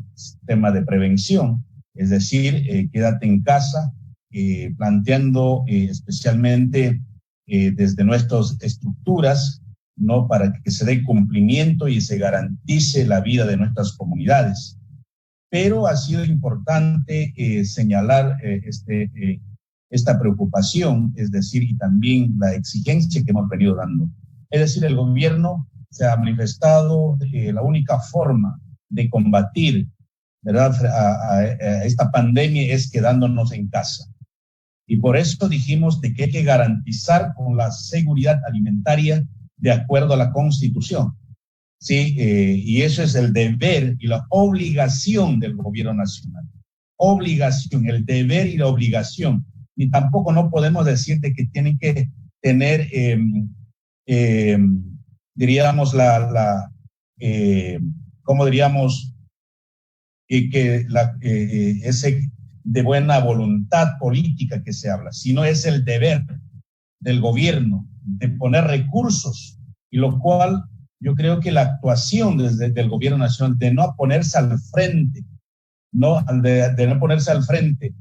todo tema de prevención, es decir, quédate en casa, planteando especialmente desde nuestras estructuras, ¿no? Para que se dé cumplimiento y se garantice la vida de nuestras comunidades. Pero ha sido importante señalar esta preocupación, es decir, y también la exigencia que hemos venido dando. Es decir, el gobierno se ha manifestado la única forma de combatir, ¿verdad?, a esta pandemia es quedándonos en casa. Y por eso dijimos de que hay que garantizar con la seguridad alimentaria de acuerdo a la Constitución. Sí, y eso es el deber y la obligación del gobierno nacional. Obligación, el deber y la obligación. Ni tampoco no podemos decir de que tienen que tener, diríamos, ¿cómo diríamos? Ese de buena voluntad política que se habla, sino es el deber del gobierno de poner recursos, y lo cual yo creo que la actuación del gobierno nacional de no ponerse al frente, de no ponerse al frente,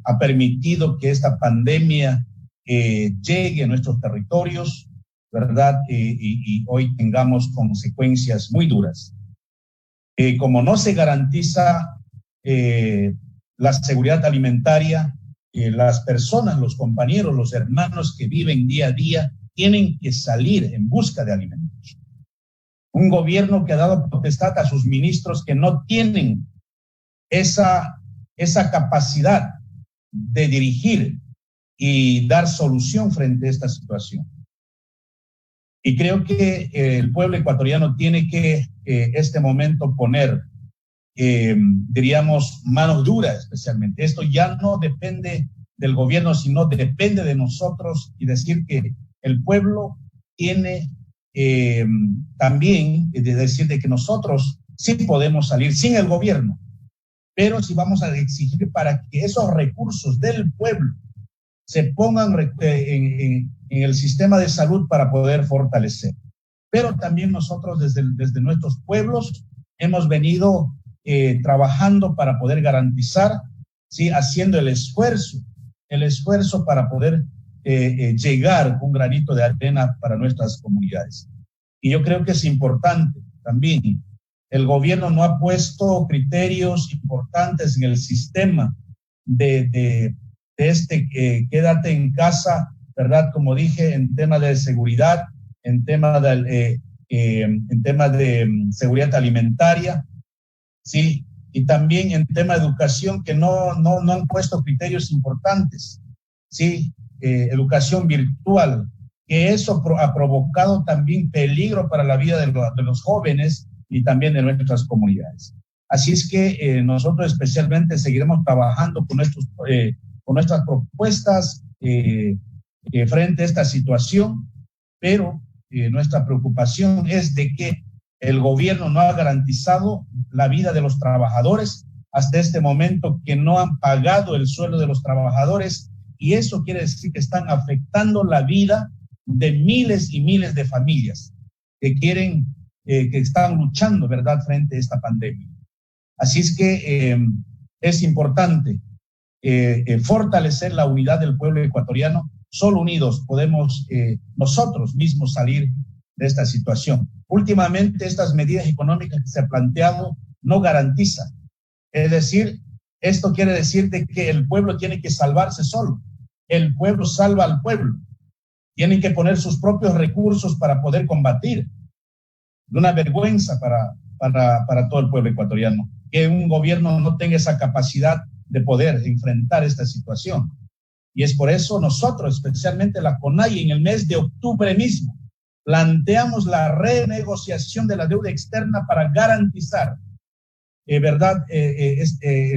ha permitido que esta pandemia llegue a nuestros territorios, ¿verdad? Y hoy tengamos consecuencias muy duras. Como no se garantiza la seguridad alimentaria, las personas, los compañeros, los hermanos que viven día a día tienen que salir en busca de alimentos. Un gobierno que ha dado potestad a sus ministros que no tienen esa capacidad de dirigir y dar solución frente a esta situación. Y creo que el pueblo ecuatoriano tiene que este momento poner, diríamos, mano dura especialmente. Esto ya no depende del gobierno, sino depende de nosotros, y decir que el pueblo tiene también de decir de que nosotros sí podemos salir sin el gobierno, pero sí vamos a exigir para que esos recursos del pueblo se pongan en el sistema de salud para poder fortalecer. Pero también nosotros desde nuestros pueblos hemos venido trabajando para poder garantizar, ¿sí?, haciendo el esfuerzo para poder llegar con un granito de arena para nuestras comunidades. Y yo creo que es importante también, el gobierno no ha puesto criterios importantes en el sistema de quédate en casa, ¿verdad? Como dije, en tema de seguridad, en tema de seguridad alimentaria, sí, y también en tema de educación, que no han puesto criterios importantes, sí, educación virtual, que eso ha provocado también peligro para la vida de los jóvenes y también de nuestras comunidades. Así es que nosotros especialmente seguiremos trabajando con nuestras propuestas frente a esta situación, pero nuestra preocupación es de que el gobierno no ha garantizado la vida de los trabajadores hasta este momento, que no han pagado el sueldo de los trabajadores, y eso quiere decir que están afectando la vida de miles y miles de familias que están luchando, ¿verdad?, frente a esta pandemia. Así es que es importante fortalecer la unidad del pueblo ecuatoriano. Solo unidos podemos nosotros mismos salir de esta situación. Últimamente, estas medidas económicas que se han planteado no garantizan. Es decir, esto quiere decir de que el pueblo tiene que salvarse solo. El pueblo salva al pueblo. Tienen que poner sus propios recursos para poder combatir. Es una vergüenza para todo el pueblo ecuatoriano que un gobierno no tenga esa capacidad de poder enfrentar esta situación. Y es por eso nosotros, especialmente la CONAIE, en el mes de octubre mismo, planteamos la renegociación de la deuda externa para garantizar, ¿verdad?,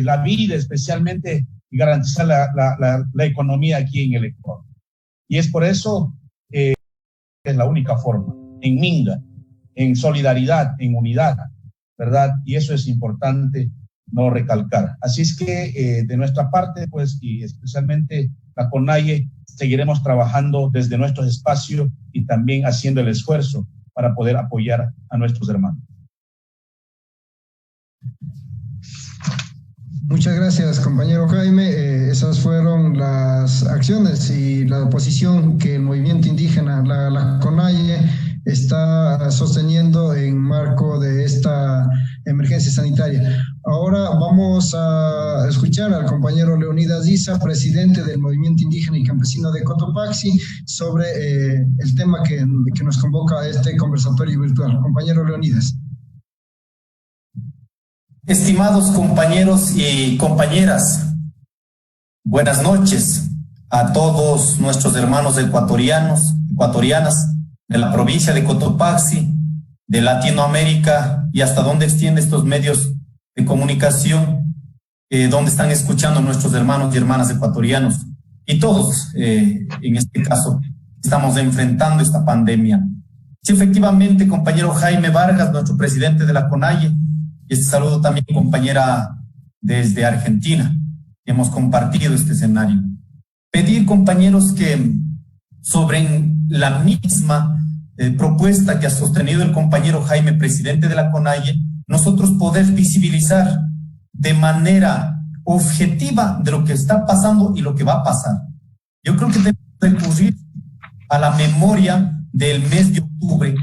la vida especialmente, y garantizar la economía aquí en el Ecuador. Y es por eso es la única forma, en minga, en solidaridad, en unidad, ¿verdad? Y eso es importante no recalcar. Así es que de nuestra parte, pues, y especialmente la CONAIE, seguiremos trabajando desde nuestros espacios y también haciendo el esfuerzo para poder apoyar a nuestros hermanos. Muchas gracias, compañero Jaime. Esas fueron las acciones y la posición que el movimiento indígena, la CONAIE, está sosteniendo en marco de esta emergencia sanitaria. Ahora vamos a escuchar al compañero Leonidas Issa, presidente del Movimiento Indígena y Campesino de Cotopaxi, sobre el tema que nos convoca a este conversatorio virtual. Compañero Leonidas. Estimados compañeros y compañeras, buenas noches a todos nuestros hermanos ecuatorianas de la provincia de Cotopaxi, de Latinoamérica y hasta donde extiende estos medios de comunicación, donde están escuchando nuestros hermanos y hermanas ecuatorianos. Y todos, en este caso, estamos enfrentando esta pandemia. Sí, efectivamente, compañero Jaime Vargas, nuestro presidente de la CONAIE, y este saludo también, compañera, desde Argentina. Hemos compartido este escenario. Pedir, compañeros, que sobre la misma propuesta que ha sostenido el compañero Jaime, presidente de la CONAIE, nosotros poder visibilizar de manera objetiva de lo que está pasando y lo que va a pasar. Yo creo que debemos recurrir a la memoria del mes de octubre,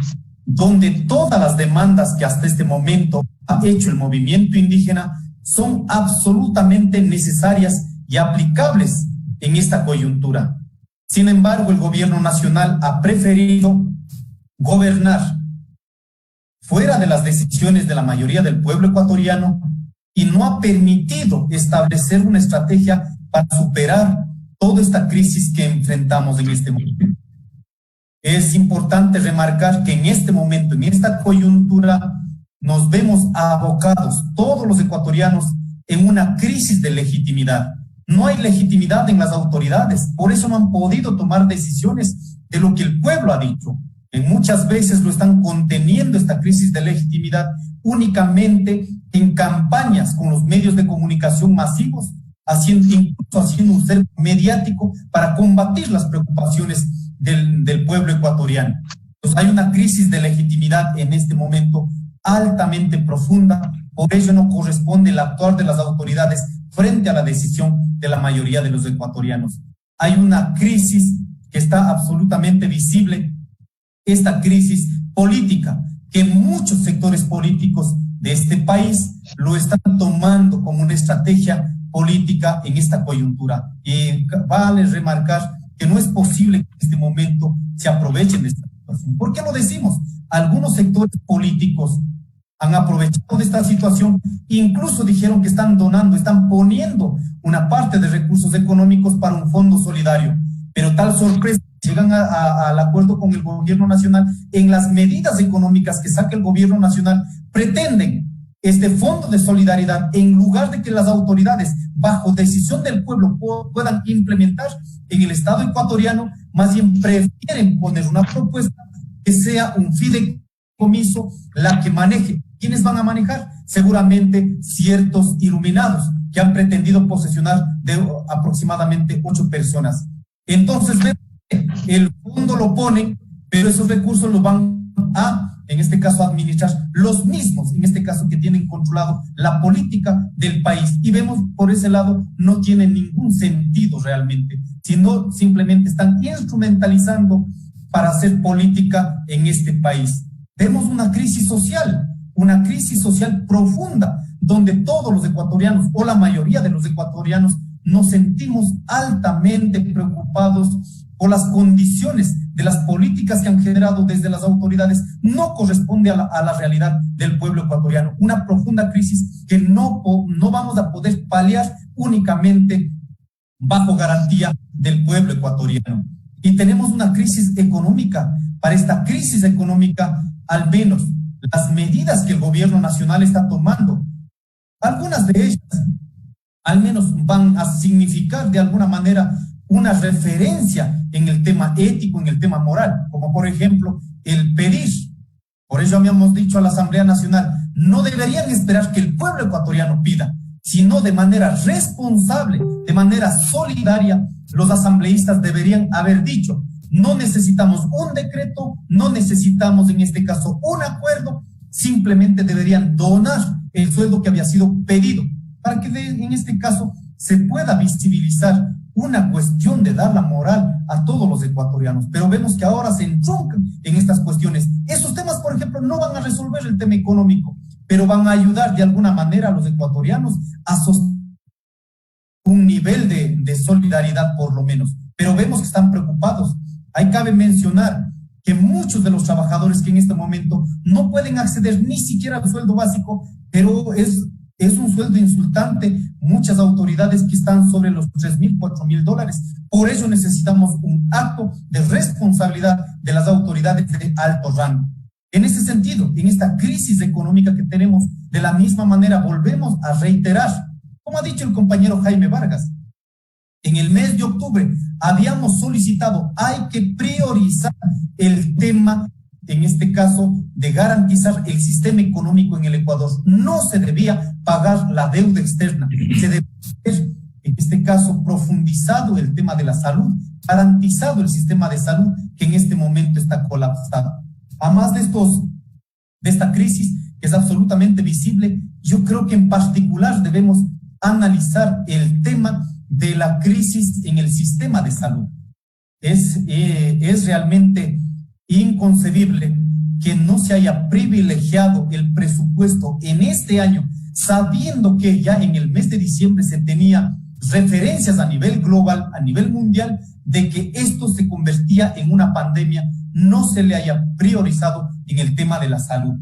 donde todas las demandas que hasta este momento ha hecho el movimiento indígena son absolutamente necesarias y aplicables en esta coyuntura. Sin embargo, el gobierno nacional ha preferido gobernar fuera de las decisiones de la mayoría del pueblo ecuatoriano y no ha permitido establecer una estrategia para superar toda esta crisis que enfrentamos en este momento. Es importante remarcar que en este momento, en esta coyuntura, nos vemos abocados, todos los ecuatorianos, en una crisis de legitimidad. No hay legitimidad en las autoridades, por eso no han podido tomar decisiones de lo que el pueblo ha dicho. Muchas veces lo están conteniendo esta crisis de legitimidad únicamente en campañas con los medios de comunicación masivos, incluso haciendo un cerco mediático para combatir las preocupaciones del pueblo ecuatoriano. Entonces hay una crisis de legitimidad en este momento altamente profunda, por ello no corresponde el actuar de las autoridades frente a la decisión de la mayoría de los ecuatorianos. Hay una crisis que está absolutamente visible, esta crisis política, que muchos sectores políticos de este país lo están tomando como una estrategia política en esta coyuntura. Y vale remarcar que no es posible que en este momento se aprovechen de esta situación. ¿Por qué lo decimos? Algunos sectores políticos han aprovechado de esta situación, incluso dijeron que están donando, están poniendo una parte de recursos económicos para un fondo solidario, pero tal sorpresa, llegan al acuerdo con el gobierno nacional en las medidas económicas que saca el gobierno nacional, pretenden este fondo de solidaridad, en lugar de que las autoridades, bajo decisión del pueblo, puedan implementar en el Estado ecuatoriano, más bien prefieren poner una propuesta que sea un fideicomiso la que maneje. ¿Quiénes van a manejar? Seguramente ciertos iluminados que han pretendido posesionar de aproximadamente 8 personas. Entonces, el fondo lo ponen, pero esos recursos los van a, en este caso, administrar los mismos, en este caso, que tienen controlado la política del país. Y vemos por ese lado, no tiene ningún sentido realmente, sino simplemente están instrumentalizando para hacer política en este país. Vemos una crisis social profunda, donde todos los ecuatorianos, o la mayoría de los ecuatorianos, nos sentimos altamente preocupados por las condiciones de las políticas que han generado desde las autoridades. No corresponde a la realidad del pueblo ecuatoriano. Una profunda crisis que no vamos a poder paliar únicamente bajo garantía del pueblo ecuatoriano. Y tenemos una crisis económica. Para esta crisis económica, al menos las medidas que el gobierno nacional está tomando, algunas de ellas al menos van a significar de alguna manera una referencia en el tema ético, en el tema moral, como por ejemplo el pedir. Por eso habíamos dicho a la Asamblea Nacional, no deberían esperar que el pueblo ecuatoriano pida, sino de manera responsable, de manera solidaria, los asambleístas deberían haber dicho, no necesitamos un decreto, no necesitamos en este caso un acuerdo, simplemente deberían donar el sueldo que había sido pedido, para que en este caso se pueda visibilizar una cuestión de dar la moral a todos los ecuatorianos. Pero vemos que ahora se entroncan en estas cuestiones. Esos temas, por ejemplo, no van a resolver el tema económico, pero van a ayudar de alguna manera a los ecuatorianos a sostener un nivel de solidaridad por lo menos. Pero vemos que están preocupados. Ahí cabe mencionar que muchos de los trabajadores que en este momento no pueden acceder ni siquiera al sueldo básico, pero es un sueldo insultante, muchas autoridades que están sobre los 3.000, 4.000 dólares. Por eso necesitamos un acto de responsabilidad de las autoridades de alto rango. En ese sentido, en esta crisis económica que tenemos, de la misma manera volvemos a reiterar, como ha dicho el compañero Jaime Vargas, en el mes de octubre habíamos solicitado, hay que priorizar el tema, en este caso, de garantizar el sistema económico en el Ecuador. No se debía pagar la deuda externa, se debía haber, en este caso, profundizado el tema de la salud, garantizado el sistema de salud que en este momento está colapsado. Además de esta crisis que es absolutamente visible, yo creo que en particular debemos analizar el tema de la crisis en el sistema de salud. Es realmente inconcebible que no se haya privilegiado el presupuesto en este año, sabiendo que ya en el mes de diciembre se tenía referencias a nivel global, a nivel mundial, de que esto se convertía en una pandemia, no se le haya priorizado en el tema de la salud.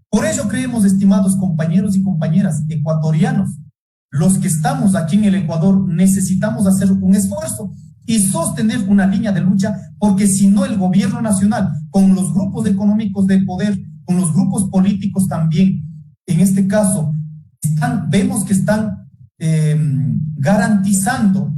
Por ello creemos, estimados compañeros y compañeras ecuatorianos, los que estamos aquí en el Ecuador necesitamos hacer un esfuerzo y sostener una línea de lucha, porque si no el gobierno nacional, con los grupos económicos de poder, con los grupos políticos también, en este caso, vemos que están garantizando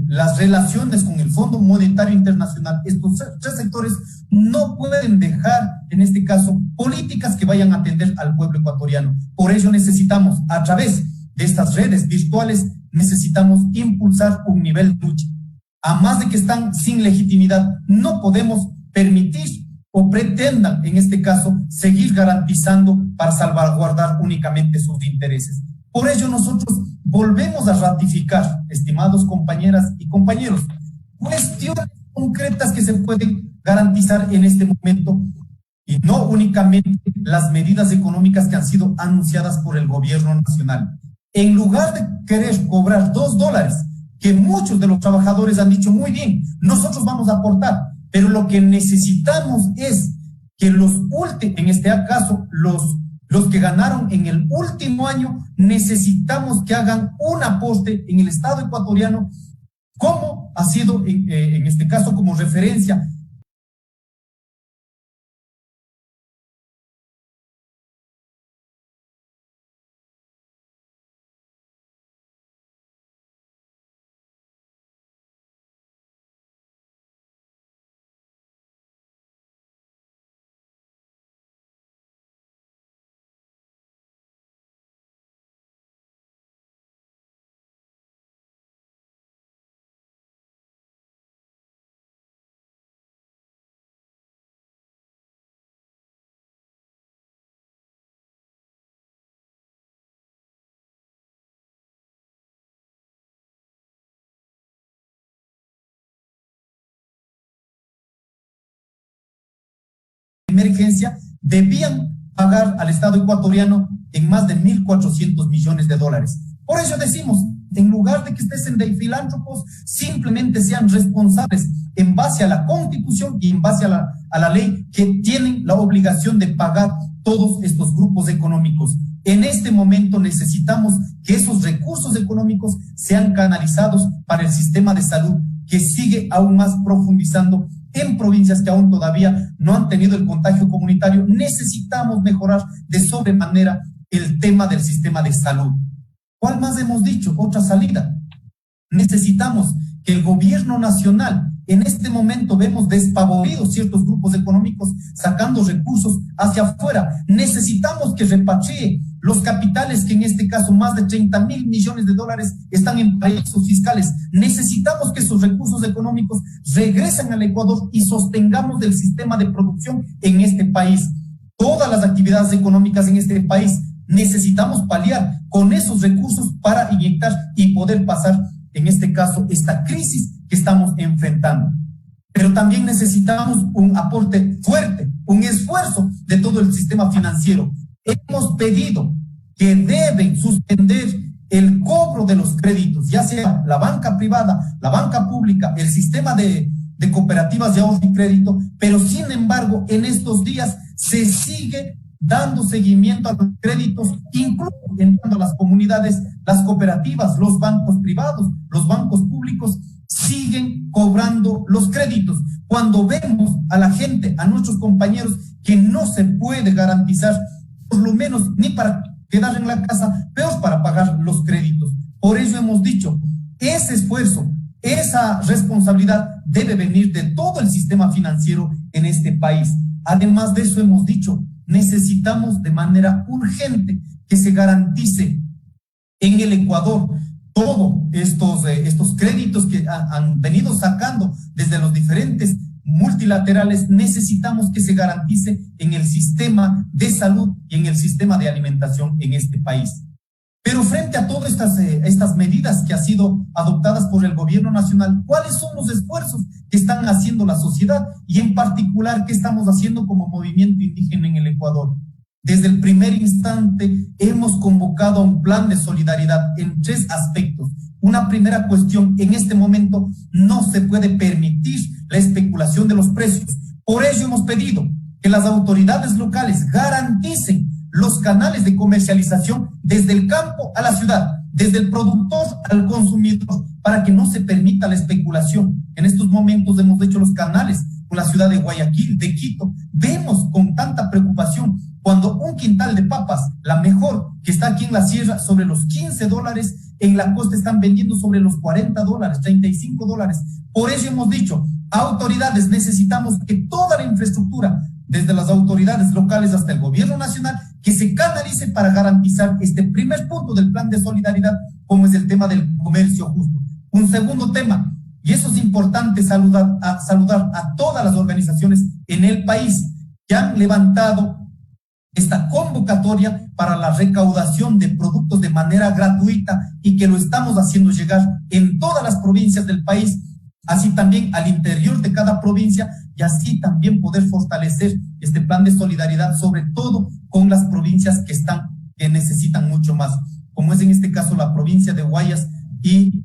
las relaciones con el Fondo Monetario Internacional. Estos tres sectores no pueden dejar, en este caso, políticas que vayan a atender al pueblo ecuatoriano. Por ello necesitamos, a través de estas redes virtuales, necesitamos impulsar un nivel de lucha. A más de que están sin legitimidad, no podemos permitir o pretendan, en este caso, seguir garantizando para salvaguardar únicamente sus intereses. Por ello nosotros volvemos a ratificar, estimados compañeras y compañeros, cuestiones concretas que se pueden garantizar en este momento y no únicamente las medidas económicas que han sido anunciadas por el gobierno nacional. En lugar de querer cobrar $2, que muchos de los trabajadores han dicho muy bien, nosotros vamos a aportar, pero lo que necesitamos es que en este caso, los que ganaron en el último año, necesitamos que hagan un aporte en el Estado ecuatoriano, como ha sido en este caso como referencia. Emergencia debían pagar al Estado ecuatoriano en más de 1.400 millones de dólares. Por eso decimos, en lugar de que estén de filántropos, simplemente sean responsables en base a la Constitución y en base a la ley, que tienen la obligación de pagar todos estos grupos económicos. En este momento necesitamos que esos recursos económicos sean canalizados para el sistema de salud, que sigue aún más profundizando en provincias que aún todavía no han tenido el contagio comunitario. Necesitamos mejorar de sobremanera el tema del sistema de salud. ¿Cuál más hemos dicho? Otra salida. Necesitamos que el gobierno nacional, en este momento vemos despavoridos ciertos grupos económicos sacando recursos hacia afuera. Necesitamos que repatrie los capitales, que en este caso más de 30.000 millones de dólares están en paraísos fiscales. Necesitamos que esos recursos económicos regresen al Ecuador y sostengamos el sistema de producción en este país. Todas las actividades económicas en este país necesitamos paliar con esos recursos para inyectar y poder pasar, en este caso, esta crisis que estamos enfrentando. Pero también necesitamos un aporte fuerte, un esfuerzo de todo el sistema financiero. Hemos pedido que deben suspender el cobro de los créditos, ya sea la banca privada, la banca pública, el sistema de cooperativas de ahorro y crédito, pero sin embargo, en estos días se sigue dando seguimiento a los créditos, incluso entrando a las comunidades, las cooperativas, los bancos privados, los bancos públicos, siguen cobrando los créditos. Cuando vemos a la gente, a nuestros compañeros, que no se puede garantizar, por lo menos, ni para quedar en la casa, peor para pagar los créditos. Por eso hemos dicho, ese esfuerzo, esa responsabilidad debe venir de todo el sistema financiero en este país. Además de eso hemos dicho, necesitamos de manera urgente que se garantice en el Ecuador todos estos créditos que han venido sacando desde los diferentes multilaterales. Necesitamos que se garantice en el sistema de salud y en el sistema de alimentación en este país. Pero frente a todas estas medidas que han sido adoptadas por el gobierno nacional, ¿cuáles son los esfuerzos que están haciendo la sociedad y en particular qué estamos haciendo como movimiento indígena en el Ecuador? Desde el primer instante hemos convocado a un plan de solidaridad en 3 aspectos. Una primera cuestión, en este momento no se puede permitir la especulación de los precios. Por ello hemos pedido que las autoridades locales garanticen los canales de comercialización desde el campo a la ciudad, desde el productor al consumidor, para que no se permita la especulación. En estos momentos hemos hecho los canales con la ciudad de Guayaquil, de Quito. Vemos con tanta preocupación cuando un quintal de papas, la mejor que está aquí en la sierra, sobre los $15, en la costa están vendiendo sobre los $40, $35. Por eso hemos dicho, autoridades, necesitamos que toda la infraestructura, desde las autoridades locales hasta el gobierno nacional, que se canalice para garantizar este primer punto del plan de solidaridad, como es el tema del comercio justo. Un segundo tema, y eso es importante saludar a todas las organizaciones en el país que han levantado esta convocatoria para la recaudación de productos de manera gratuita y que lo estamos haciendo llegar en todas las provincias del país, así también al interior de cada provincia, y así también poder fortalecer este plan de solidaridad, sobre todo con las provincias que necesitan mucho más, como es en este caso la provincia de Guayas y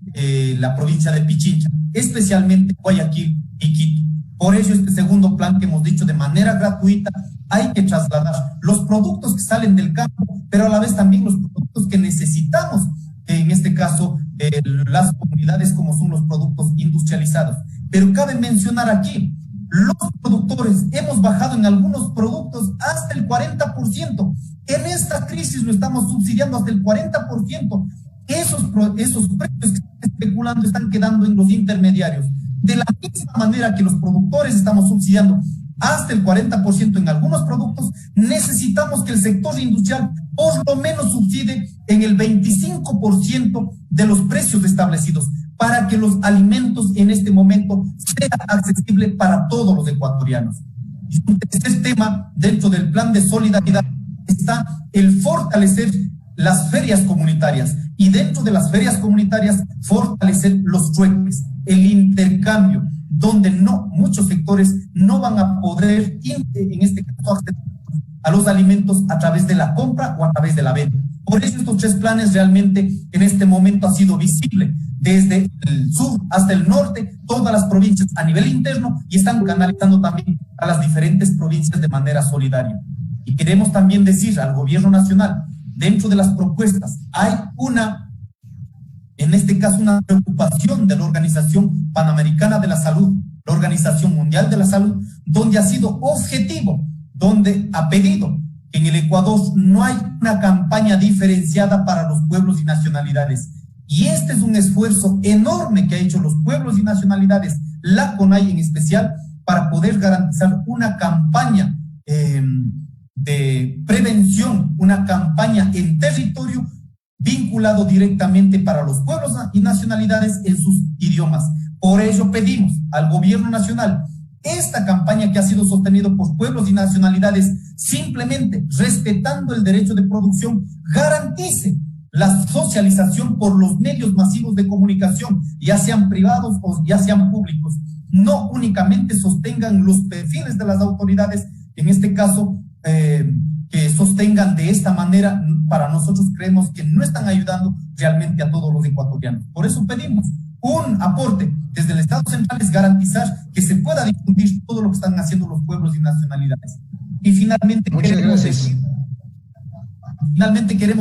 la provincia de Pichincha, especialmente Guayaquil y Quito. Por ello, este segundo plan que hemos dicho, de manera gratuita, hay que trasladar los productos que salen del campo, pero a la vez también los productos que necesitamos, en este caso, las comunidades, como son los productos industrializados. Pero cabe mencionar aquí, los productores hemos bajado en algunos productos hasta el 40%. En esta crisis lo estamos subsidiando hasta el 40%. Esos precios que están especulando están quedando en los intermediarios. De la misma manera que los productores estamos subsidiando hasta el 40% en algunos productos, necesitamos que el sector industrial por lo menos subsidie en el 25% de los precios establecidos, para que los alimentos en este momento sean accesibles para todos los ecuatorianos. Y un tercer tema dentro del plan de solidaridad está el fortalecer las ferias comunitarias, y dentro de las ferias comunitarias fortalecer los trueques, el intercambio, donde muchos sectores no van a poder, en este caso, acceder a los alimentos a través de la compra o a través de la venta. Por eso estos 3 planes realmente en este momento ha sido visible desde el sur hasta el norte, todas las provincias a nivel interno, y están canalizando también a las diferentes provincias de manera solidaria. Y queremos también decir al gobierno nacional, dentro de las propuestas hay en este caso, una preocupación de la Organización Panamericana de la Salud, la Organización Mundial de la Salud, donde ha sido objetivo, donde ha pedido que en el Ecuador no hay una campaña diferenciada para los pueblos y nacionalidades. Y este es un esfuerzo enorme que ha hecho los pueblos y nacionalidades, la CONAIE en especial, para poder garantizar una campaña de prevención, una campaña en territorio vinculado directamente para los pueblos y nacionalidades en sus idiomas. Por ello pedimos al gobierno nacional esta campaña que ha sido sostenida por pueblos y nacionalidades, simplemente respetando el derecho de producción, garantice la socialización por los medios masivos de comunicación, ya sean privados o ya sean públicos. No únicamente sostengan los perfiles de las autoridades, en este caso, que sostengan de esta manera. Para nosotros creemos que no están ayudando realmente a todos los ecuatorianos. Por eso pedimos un aporte desde el Estado central, es garantizar que se pueda difundir todo lo que están haciendo los pueblos y nacionalidades. Y finalmente queremos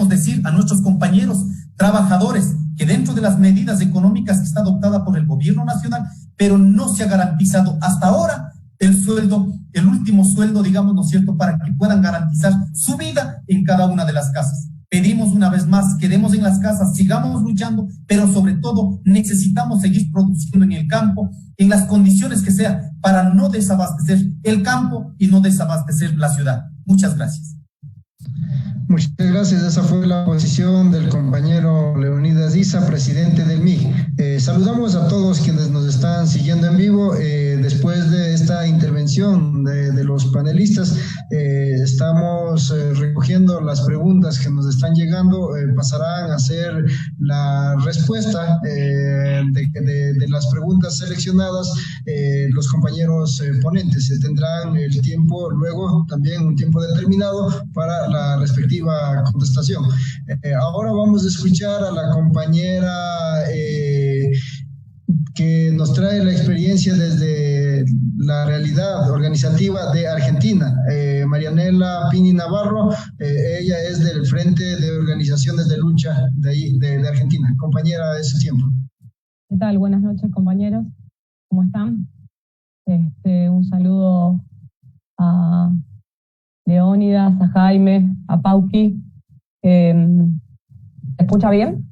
decir a nuestros compañeros trabajadores que dentro de las medidas económicas que está adoptada por el gobierno nacional, pero no se ha garantizado hasta ahora el sueldo, el último sueldo, digamos, ¿no es cierto?, para que puedan garantizar su vida en cada una de las casas. Pedimos una vez más, quedemos en las casas, sigamos luchando, pero sobre todo necesitamos seguir produciendo en el campo, en las condiciones que sea, para no desabastecer el campo y no desabastecer la ciudad. Muchas gracias. Muchas gracias. Esa fue la posición del compañero Leonidas Issa, presidente del MIG. Saludamos a todos quienes nos están siguiendo en vivo. Después de esta intervención de los panelistas, estamos recogiendo las preguntas que nos están llegando. Pasarán a hacer la respuesta de las preguntas seleccionadas los compañeros ponentes. Tendrán el tiempo luego, también un tiempo determinado para la respectiva contestación. Ahora vamos a escuchar a la compañera que nos trae la experiencia desde la realidad organizativa de Argentina, Marianela Pini Navarro. Ella es del Frente de Organizaciones de Lucha de Argentina. Compañera, es su tiempo. ¿Qué tal? Buenas noches, compañeros. ¿Cómo están? Un saludo a Leónidas, a Jaime, a Pauqui. ¿Se escucha bien?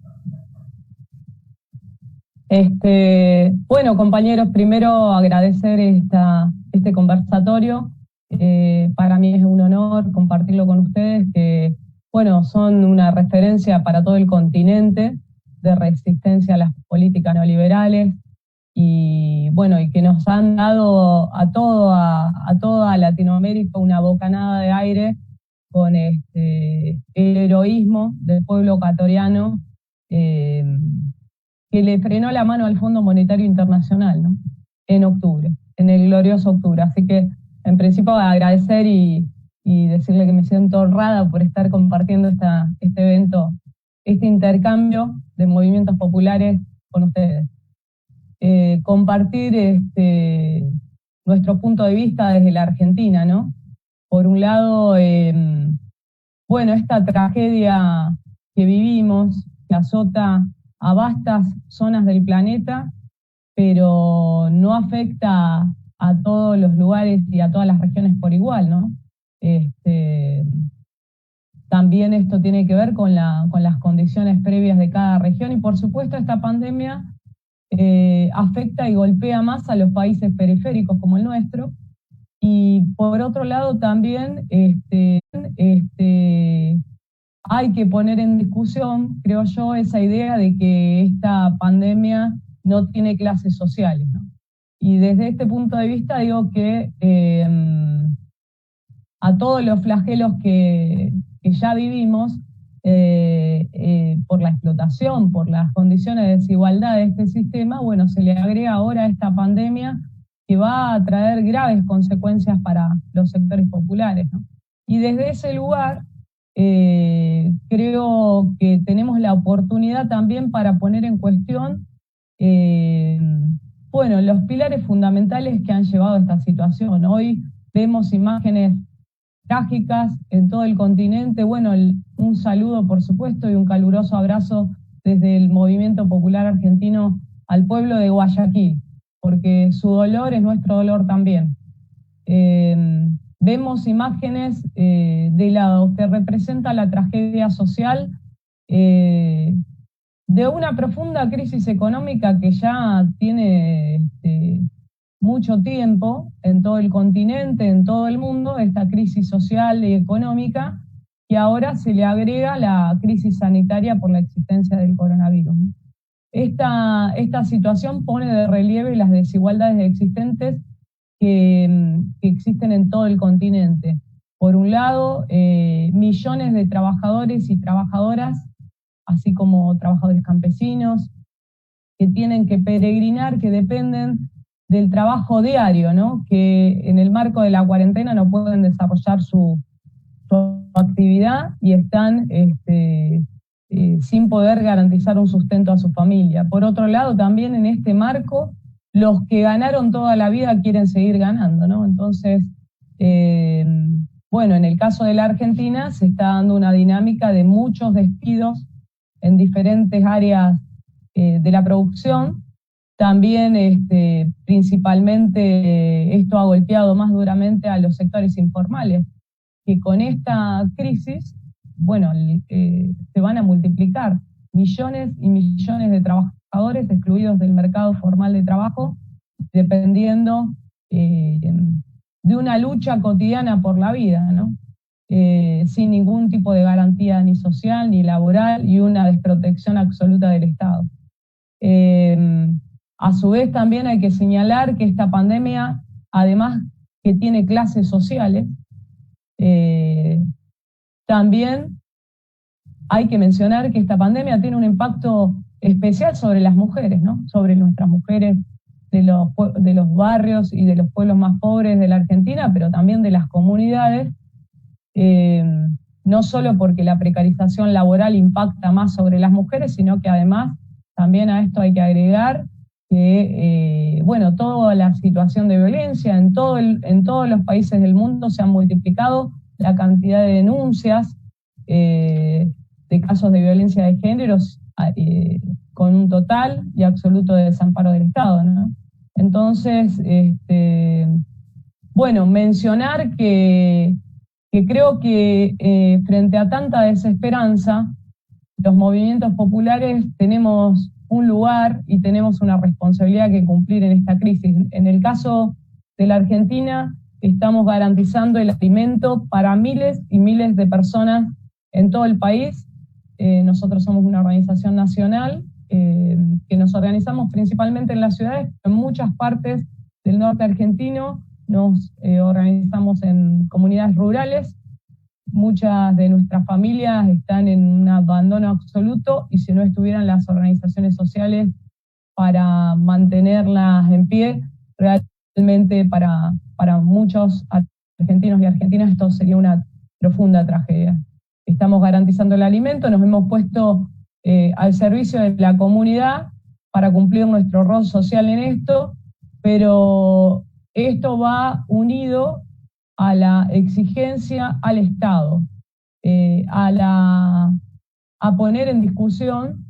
Bueno, compañeros, primero agradecer este conversatorio. Para mí es un honor compartirlo con ustedes, que, bueno, son una referencia para todo el continente de resistencia a las políticas neoliberales y, bueno, y que nos han dado a toda Latinoamérica una bocanada de aire con el heroísmo del pueblo ecuatoriano, que le frenó la mano al Fondo Monetario Internacional, ¿no?, en octubre, en el glorioso octubre. Así que, en principio, agradecer y decirle que me siento honrada por estar compartiendo este evento, este intercambio de movimientos populares con ustedes. Compartir nuestro punto de vista desde la Argentina, ¿no? Por un lado, bueno, esta tragedia que vivimos, que azota a vastas zonas del planeta, pero no afecta a todos los lugares y a todas las regiones por igual, ¿no? También esto tiene que ver con las condiciones previas de cada región y, por supuesto, esta pandemia afecta y golpea más a los países periféricos como el nuestro. Y por otro lado también hay que poner en discusión, creo yo, esa idea de que esta pandemia no tiene clases sociales, ¿no? Y desde este punto de vista digo que a todos los flagelos que ya vivimos, por la explotación, por las condiciones de desigualdad de este sistema, bueno, se le agrega ahora esta pandemia que va a traer graves consecuencias para los sectores populares, ¿no? Y desde ese lugar creo que tenemos la oportunidad también para poner en cuestión bueno, los pilares fundamentales que han llevado a esta situación. Hoy vemos imágenes trágicas en todo el continente. Bueno, un saludo, por supuesto, y un caluroso abrazo desde el Movimiento Popular Argentino al pueblo de Guayaquil, porque su dolor es nuestro dolor también. Vemos imágenes que representa la tragedia social de una profunda crisis económica que ya tiene mucho tiempo en todo el continente, en todo el mundo, esta crisis social y económica, y ahora se le agrega la crisis sanitaria por la existencia del coronavirus, ¿no? Esta situación pone de relieve las desigualdades existentes que existen en todo el continente. Por un lado, millones de trabajadores y trabajadoras, así como trabajadores campesinos, que tienen que peregrinar, que dependen del trabajo diario, ¿no? Que en el marco de la cuarentena no pueden desarrollar su actividad y están sin poder garantizar un sustento a su familia. Por otro lado, también en este marco, los que ganaron toda la vida quieren seguir ganando, ¿no? Entonces, bueno, en el caso de la Argentina se está dando una dinámica de muchos despidos en diferentes áreas de la producción. También principalmente esto ha golpeado más duramente a los sectores informales, que con esta crisis, bueno, se van a multiplicar millones y millones de trabajadores excluidos del mercado formal de trabajo, dependiendo de una lucha cotidiana por la vida, ¿no? Sin ningún tipo de garantía ni social ni laboral y una desprotección absoluta del Estado. A su vez también hay que señalar que esta pandemia, además que tiene clases sociales, también hay que mencionar que esta pandemia tiene un impacto especial sobre las mujeres, ¿no? Sobre nuestras mujeres de los barrios y de los pueblos más pobres de la Argentina, pero también de las comunidades, no solo porque la precarización laboral impacta más sobre las mujeres, sino que además también a esto hay que agregar que, bueno, toda la situación de violencia en todos los países del mundo se han multiplicado la cantidad de denuncias de casos de violencia de género con un total y absoluto desamparo del Estado, ¿no? Entonces, bueno, mencionar que creo que frente a tanta desesperanza, los movimientos populares tenemos un lugar y tenemos una responsabilidad que cumplir en esta crisis. En el caso de la Argentina, estamos garantizando el alimento para miles y miles de personas en todo el país. Nosotros somos una organización nacional que nos organizamos principalmente en las ciudades, en muchas partes del norte argentino nos organizamos en comunidades rurales. Muchas de nuestras familias están en un abandono absoluto y si no estuvieran las organizaciones sociales para mantenerlas en pie, realmente para muchos argentinos y argentinas esto sería una profunda tragedia. Estamos garantizando el alimento, nos hemos puesto al servicio de la comunidad para cumplir nuestro rol social en esto, pero esto va unido a la exigencia al Estado, a poner en discusión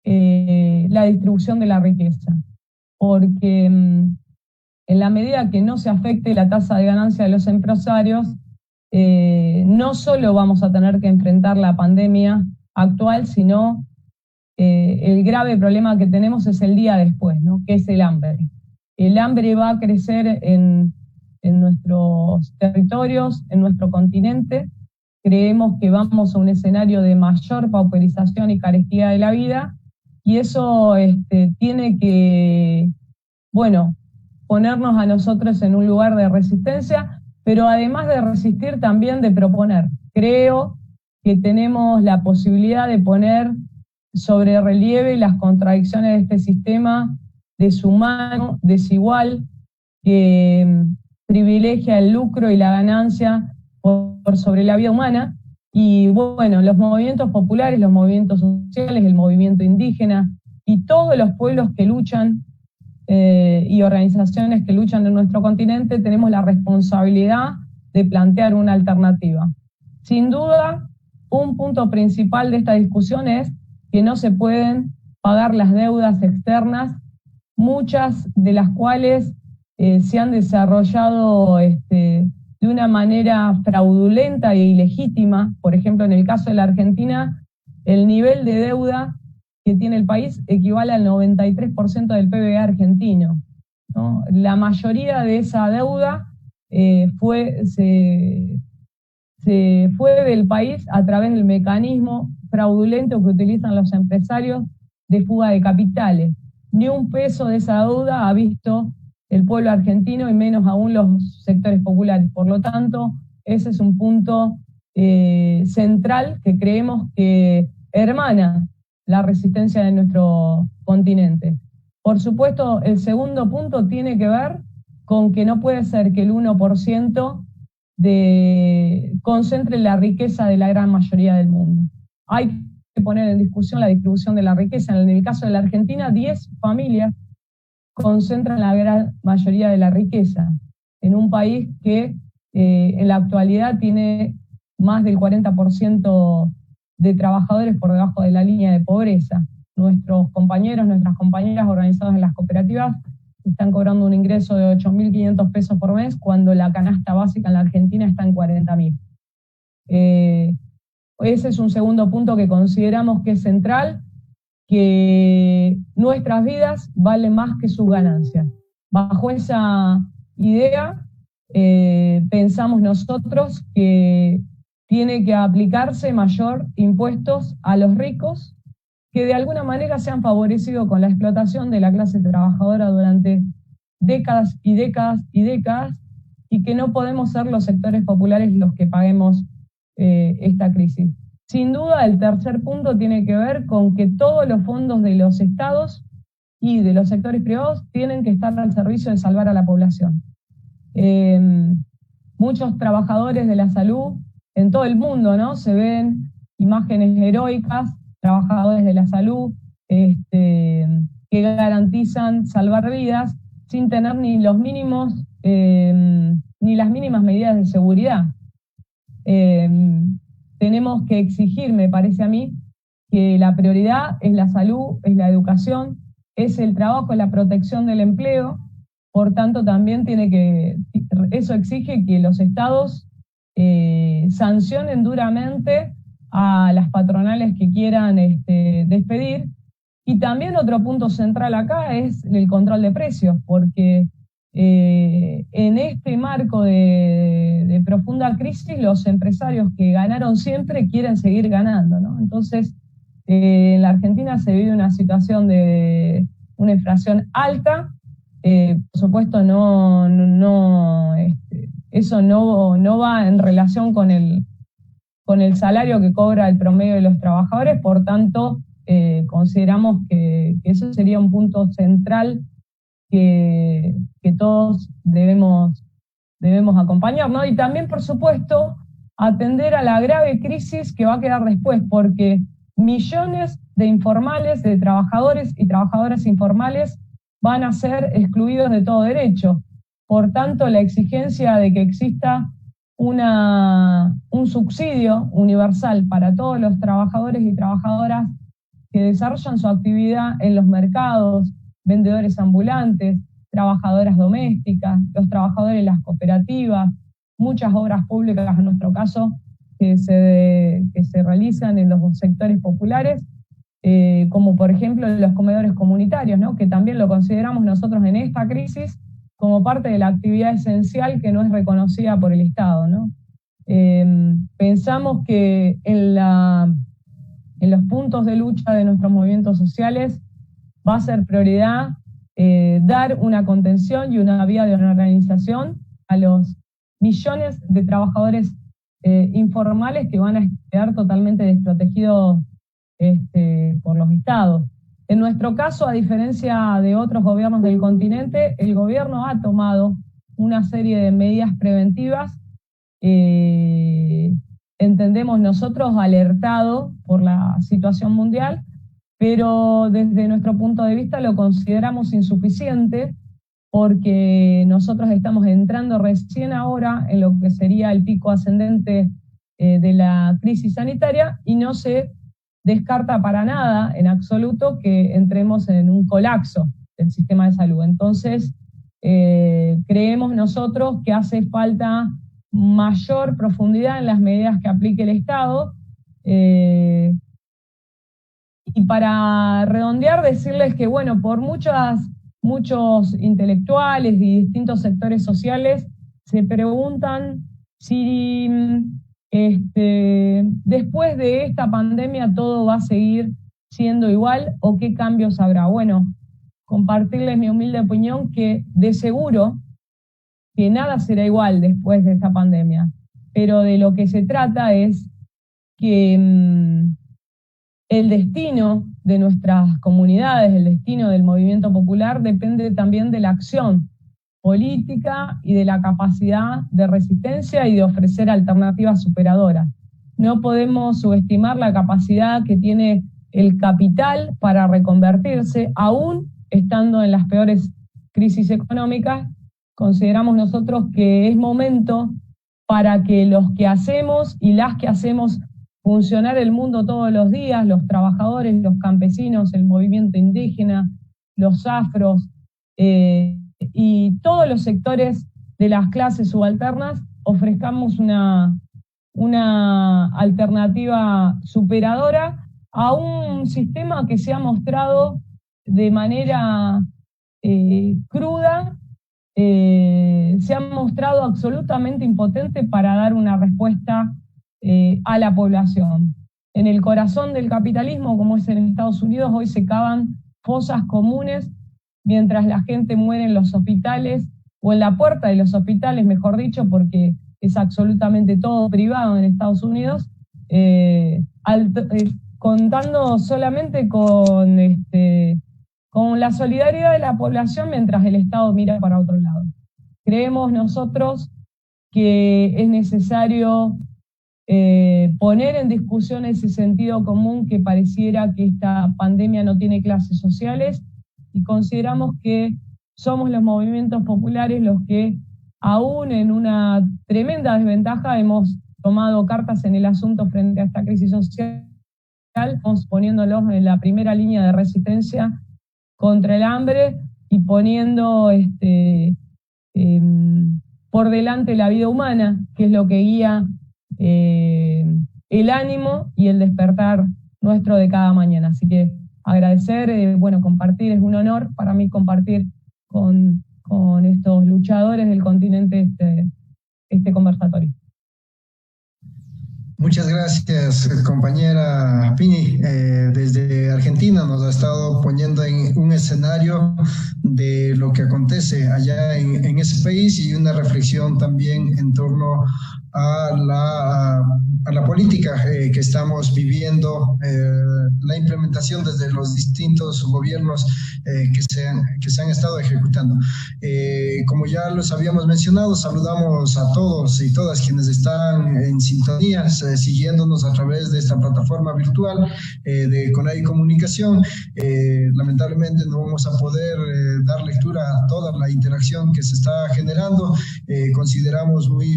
la distribución de la riqueza, porque en la medida que no se afecte la tasa de ganancia de los empresarios, no solo vamos a tener que enfrentar la pandemia actual, sino el grave problema que tenemos es el día después, ¿no? Que es el hambre. El hambre va a crecer en nuestros territorios, en nuestro continente. Creemos que vamos a un escenario de mayor pauperización y carestía de la vida, y eso tiene que, bueno, ponernos a nosotros en un lugar de resistencia, pero además de resistir también de proponer. Creo que tenemos la posibilidad de poner sobre relieve las contradicciones de este sistema deshumano, desigual, que privilegia el lucro y la ganancia por sobre la vida humana. Y bueno, los movimientos populares, los movimientos sociales, el movimiento indígena y todos los pueblos que luchan y organizaciones que luchan en nuestro continente tenemos la responsabilidad de plantear una alternativa. Sin duda, un punto principal de esta discusión es que no se pueden pagar las deudas externas, muchas de las cuales se han desarrollado de una manera fraudulenta e ilegítima. Por ejemplo, en el caso de la Argentina, el nivel de deuda que tiene el país equivale al 93% del PBI argentino, ¿no? La mayoría de esa deuda se fue del país a través del mecanismo fraudulento que utilizan los empresarios de fuga de capitales. Ni un peso de esa deuda ha visto el pueblo argentino y menos aún los sectores populares. Por lo tanto, ese es un punto central que creemos que hermana la resistencia de nuestro continente. Por supuesto, el segundo punto tiene que ver con que no puede ser que el 1% concentre la riqueza de la gran mayoría del mundo. Hay que poner en discusión la distribución de la riqueza. En el caso de la Argentina, 10 familias concentran la gran mayoría de la riqueza, en un país que en la actualidad tiene más del 40% de trabajadores por debajo de la línea de pobreza. Nuestros compañeros, nuestras compañeras organizados en las cooperativas están cobrando un ingreso de 8.500 pesos por mes, cuando la canasta básica en la Argentina está en 40.000. Ese es un segundo punto que consideramos que es central, que nuestras vidas valen más que sus ganancias. Bajo esa idea, pensamos nosotros que tiene que aplicarse mayor impuestos a los ricos, que de alguna manera se han favorecido con la explotación de la clase trabajadora durante décadas y décadas y décadas, y que no podemos ser los sectores populares los que paguemos esta crisis. Sin duda, el tercer punto tiene que ver con que todos los fondos de los estados y de los sectores privados tienen que estar al servicio de salvar a la población. Muchos trabajadores de la salud en todo el mundo, ¿no? Se ven imágenes heroicas, trabajadores de la salud que garantizan salvar vidas sin tener ni los mínimos, ni las mínimas medidas de seguridad. Tenemos que exigir, me parece a mí, que la prioridad es la salud, es la educación, es el trabajo, es la protección del empleo. Por tanto, también eso exige que los estados sancionen duramente a las patronales que quieran despedir. Y también otro punto central acá es el control de precios, porque en este marco de profunda crisis, los empresarios que ganaron siempre quieren seguir ganando, ¿no? Entonces, en la Argentina se vive una situación de una inflación alta. Por supuesto, eso no va en relación con el salario que cobra el promedio de los trabajadores. Por tanto, consideramos que eso sería un punto central que todos debemos acompañar, ¿no? Y también, por supuesto, atender a la grave crisis que va a quedar después, porque millones de informales, de trabajadores y trabajadoras informales, van a ser excluidos de todo derecho. Por tanto, la exigencia de que exista un subsidio universal para todos los trabajadores y trabajadoras que desarrollan su actividad en los mercados, vendedores ambulantes, trabajadoras domésticas, los trabajadores de las cooperativas, muchas obras públicas, en nuestro caso, que se realizan en los sectores populares, como por ejemplo los comedores comunitarios, ¿no? Que también lo consideramos nosotros en esta crisis como parte de la actividad esencial que no es reconocida por el Estado, ¿no? Pensamos que en los puntos de lucha de nuestros movimientos sociales va a ser prioridad dar una contención y una vía de organización a los millones de trabajadores informales que van a quedar totalmente desprotegidos por los estados. En nuestro caso, a diferencia de otros gobiernos del continente, el gobierno ha tomado una serie de medidas preventivas, entendemos nosotros, alertado por la situación mundial, pero desde nuestro punto de vista lo consideramos insuficiente, porque nosotros estamos entrando recién ahora en lo que sería el pico ascendente de la crisis sanitaria, y no se descarta para nada, en absoluto, que entremos en un colapso del sistema de salud. Entonces, creemos nosotros que hace falta mayor profundidad en las medidas que aplique el Estado. Y para redondear, decirles que, bueno, por muchos intelectuales y distintos sectores sociales se preguntan si después de esta pandemia todo va a seguir siendo igual o qué cambios habrá. Bueno, compartirles mi humilde opinión que de seguro que nada será igual después de esta pandemia, pero de lo que se trata es que el destino de nuestras comunidades, el destino del movimiento popular depende también de la acción política y de la capacidad de resistencia y de ofrecer alternativas superadoras. No podemos subestimar la capacidad que tiene el capital para reconvertirse, aún estando en las peores crisis económicas. Consideramos nosotros que es momento para que los que hacemos y las que hacemos funcionar el mundo todos los días, los trabajadores, los campesinos, el movimiento indígena, los afros y todos los sectores de las clases subalternas, ofrezcamos una alternativa superadora a un sistema que se ha mostrado de manera cruda, se ha mostrado absolutamente impotente para dar una respuesta a la población. En el corazón del capitalismo, como es en Estados Unidos, hoy se cavan fosas comunes mientras la gente muere en los hospitales, o en la puerta de los hospitales, mejor dicho, porque es absolutamente todo privado en Estados Unidos, contando solamente con la solidaridad de la población mientras el Estado mira para otro lado. Creemos nosotros que es necesario poner en discusión ese sentido común que pareciera que esta pandemia no tiene clases sociales, y consideramos que somos los movimientos populares los que, aún en una tremenda desventaja, hemos tomado cartas en el asunto frente a esta crisis social, poniéndolos en la primera línea de resistencia contra el hambre y poniendo por delante la vida humana, que es lo que guía el ánimo y el despertar nuestro de cada mañana. Así que agradecer, compartir, es un honor para mí compartir con estos luchadores del continente este conversatorio. Muchas gracias, compañera Pini. Desde Argentina nos ha estado poniendo en un escenario de lo que acontece allá en ese país, y una reflexión también en torno a la política que estamos viviendo, la implementación desde los distintos gobiernos que se han estado ejecutando. Como ya los habíamos mencionado, saludamos a todos y todas quienes están en sintonía, siguiéndonos a través de esta plataforma virtual de CONAIE Comunicación. Lamentablemente no vamos a poder dar lectura a toda la interacción que se está generando. Consideramos muy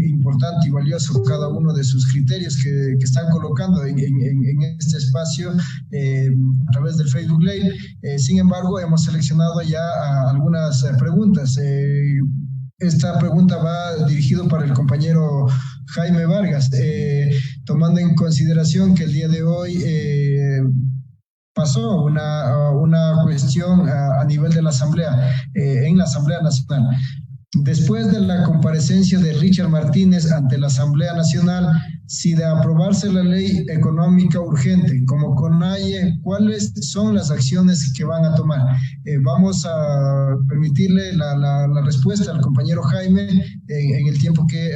importante y valioso cada uno de sus criterios que están colocando en este espacio a través del Facebook Live. Sin embargo, hemos seleccionado ya algunas preguntas. Esta pregunta va dirigido para el compañero Jaime Vargas, tomando en consideración que el día de hoy pasó una cuestión a nivel de la Asamblea, en la Asamblea Nacional. Después de la comparecencia de Richard Martínez ante la Asamblea Nacional, si de aprobarse la ley económica urgente como CONAIE, ¿cuáles son las acciones que van a tomar? Vamos a permitirle la respuesta al compañero Jaime en el tiempo que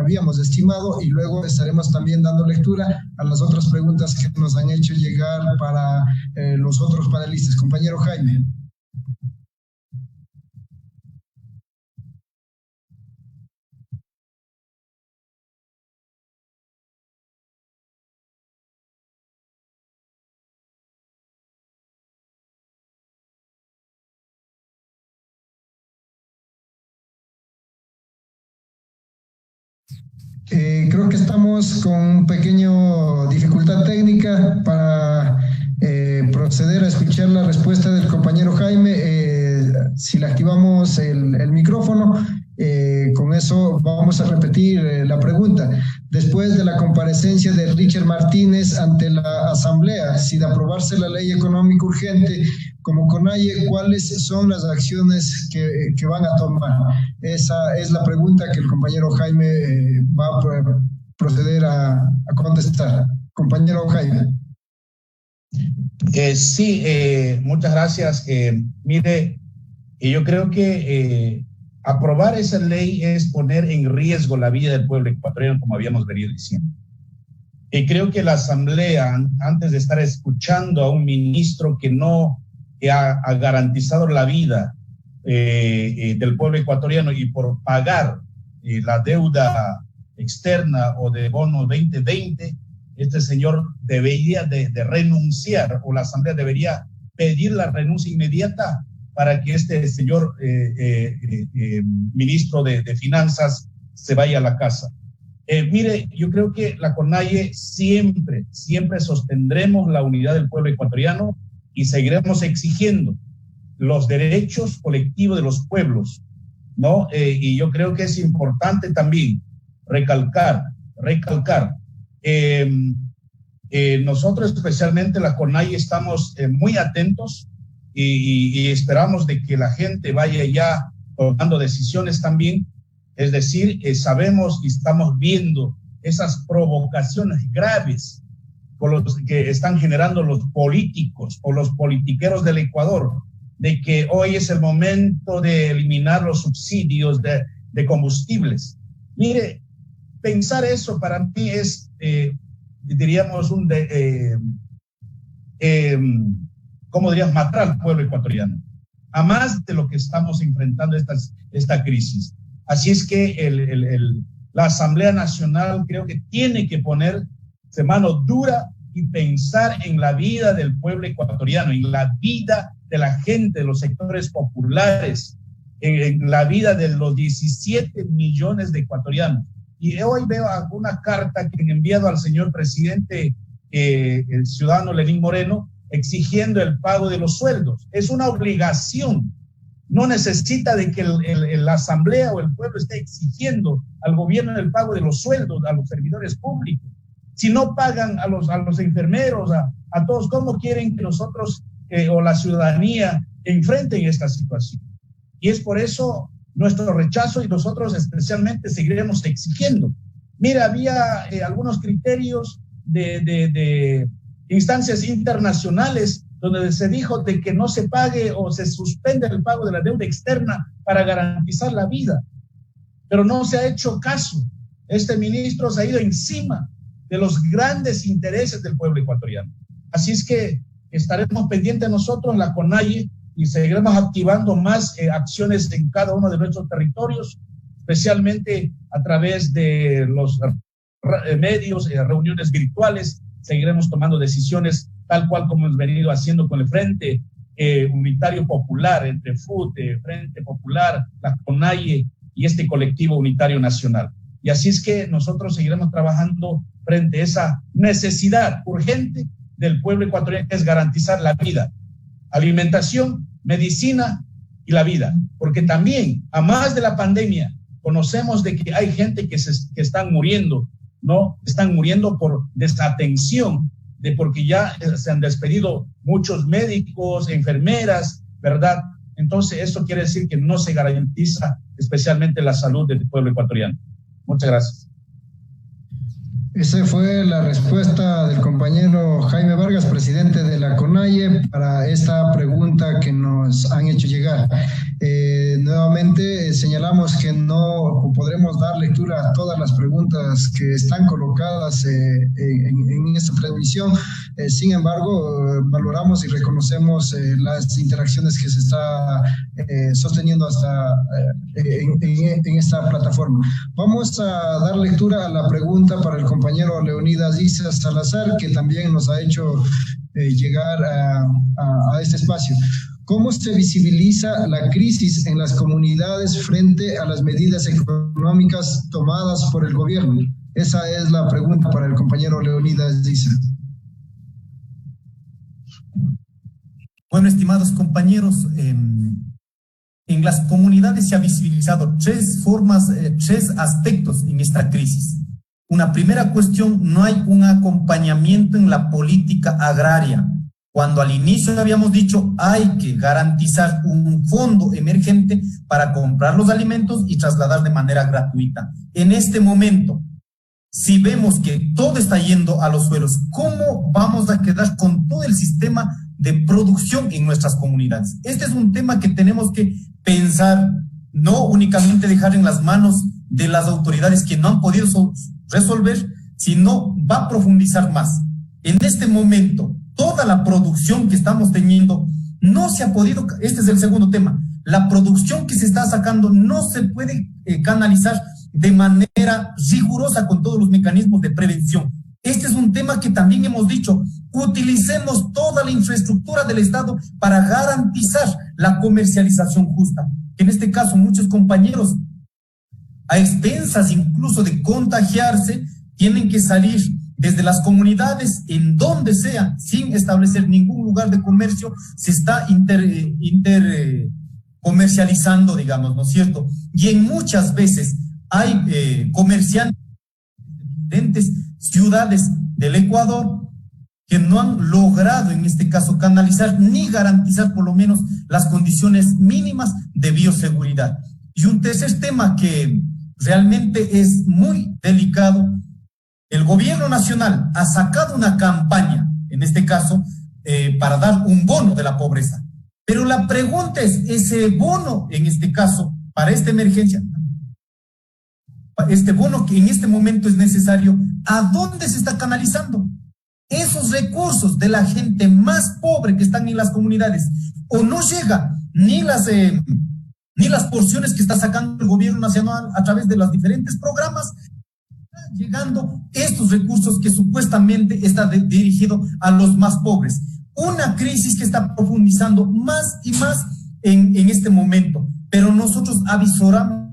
habíamos estimado, y luego estaremos también dando lectura a las otras preguntas que nos han hecho llegar para los otros panelistas. Compañero Jaime. Creo que estamos con un pequeño dificultad técnica para proceder a escuchar la respuesta del compañero Jaime. Si le activamos el micrófono, con eso vamos a repetir la pregunta. Después de la comparecencia de Richard Martínez ante la Asamblea, si de aprobarse la ley económica urgente como CONAIE, ¿cuáles son las acciones que van a tomar? Esa es la pregunta que el compañero Jaime va a proceder a contestar. Compañero Jaime. Sí, muchas gracias. Mire, yo creo que aprobar esa ley es poner en riesgo la vida del pueblo ecuatoriano, como habíamos venido diciendo. Creo que la Asamblea, antes de estar escuchando a un ministro que no ha garantizado la vida del pueblo ecuatoriano y por pagar la deuda externa o de bono 2020, este señor debería de renunciar, o la Asamblea debería pedir la renuncia inmediata para que este señor ministro de Finanzas se vaya a la casa. Mire, yo creo que la CONAIE siempre sostendremos la unidad del pueblo ecuatoriano y seguiremos exigiendo los derechos colectivos de los pueblos, ¿no? Y yo creo que es importante también recalcar, nosotros especialmente la CONAIE estamos muy atentos y esperamos de que la gente vaya ya tomando decisiones también. Es decir, sabemos y estamos viendo esas provocaciones graves por los que están generando los políticos o los politiqueros del Ecuador, de que hoy es el momento de eliminar los subsidios de combustibles. Mire, pensar eso para mí es, diríamos, ¿cómo diríamos? Matar al pueblo ecuatoriano, a más de lo que estamos enfrentando esta crisis. Así es que la Asamblea Nacional creo que tiene que ponerse mano dura y pensar en la vida del pueblo ecuatoriano, en la vida de la gente, de los sectores populares, en la vida de los 17 millones de ecuatorianos. Y hoy veo alguna carta que han enviado al señor presidente, el ciudadano Lenín Moreno, exigiendo el pago de los sueldos. Es una obligación. No necesita de que la Asamblea o el pueblo esté exigiendo al gobierno el pago de los sueldos a los servidores públicos. Si no pagan a los enfermeros, a todos, ¿cómo quieren que nosotros o la ciudadanía enfrenten esta situación? Y es por eso nuestro rechazo, y nosotros especialmente seguiremos exigiendo. Mira, había algunos criterios de instancias internacionales donde se dijo de que no se pague o se suspende el pago de la deuda externa para garantizar la vida. Pero no se ha hecho caso. Este ministro se ha ido encima de los grandes intereses del pueblo ecuatoriano. Así es que estaremos pendientes nosotros, la CONAIE, y seguiremos activando más acciones en cada uno de nuestros territorios, especialmente a través de los medios, reuniones virtuales. Seguiremos tomando decisiones tal cual como hemos venido haciendo con el Frente Unitario Popular, entre FUT, Frente Popular, la CONAIE y este colectivo unitario nacional. Y así es que nosotros seguiremos trabajando frente a esa necesidad urgente del pueblo ecuatoriano, que es garantizar la vida, alimentación, medicina y la vida. Porque también, a más de la pandemia, conocemos de que hay gente que están muriendo, ¿no? Están muriendo por desatención, porque ya se han despedido muchos médicos, enfermeras, ¿verdad? Entonces, eso quiere decir que no se garantiza especialmente la salud del pueblo ecuatoriano. Muchas gracias. Esa fue la respuesta del compañero Jaime Vargas, presidente de la CONAIE, para esta pregunta que nos han hecho llegar. Nuevamente señalamos que no podremos dar lectura a todas las preguntas que están colocadas en esta transmisión. Sin embargo, valoramos y reconocemos las interacciones que se está sosteniendo hasta en esta plataforma. Vamos a dar lectura a la pregunta para el compañero Leonidas Issa Salazar, que también nos ha hecho llegar a este espacio. ¿Cómo se visibiliza la crisis en las comunidades frente a las medidas económicas tomadas por el gobierno? Esa es la pregunta para el compañero Leonidas Issa. Bueno, estimados compañeros, en las comunidades se ha visibilizado tres aspectos en esta crisis. Una primera cuestión, no hay un acompañamiento en la política agraria. Cuando al inicio habíamos dicho hay que garantizar un fondo emergente para comprar los alimentos y trasladar de manera gratuita. En este momento, si vemos que todo está yendo a los suelos, ¿cómo vamos a quedar con todo el sistema de producción en nuestras comunidades? Este es un tema que tenemos que pensar, no únicamente dejar en las manos de las autoridades que no han podido resolver, sino va a profundizar más. En este momento, toda la producción que estamos teniendo no se ha podido, este es el segundo tema, la producción que se está sacando no se puede canalizar de manera rigurosa con todos los mecanismos de prevención. Este es un tema que también hemos dicho, utilicemos toda la infraestructura del Estado para garantizar la comercialización justa. En este caso, muchos compañeros, a expensas incluso de contagiarse, tienen que salir desde las comunidades, en donde sea, sin establecer ningún lugar de comercio, se está comercializando, digamos, ¿no es cierto? Y en muchas veces hay comerciantes de diferentes ciudades del Ecuador que no han logrado, en este caso, canalizar ni garantizar por lo menos las condiciones mínimas de bioseguridad. Y un tercer tema que realmente es muy delicado, el gobierno nacional ha sacado una campaña, en este caso, para dar un bono de la pobreza. Pero la pregunta es, ese bono, en este caso, para esta emergencia, este bono que en este momento es necesario, ¿a dónde se está canalizando? Esos recursos de la gente más pobre que están en las comunidades, o no llega ni las porciones que está sacando el gobierno nacional a través de los diferentes programas, llegando estos recursos que supuestamente está dirigido a los más pobres. Una crisis que está profundizando más y más en este momento, pero nosotros avisoramos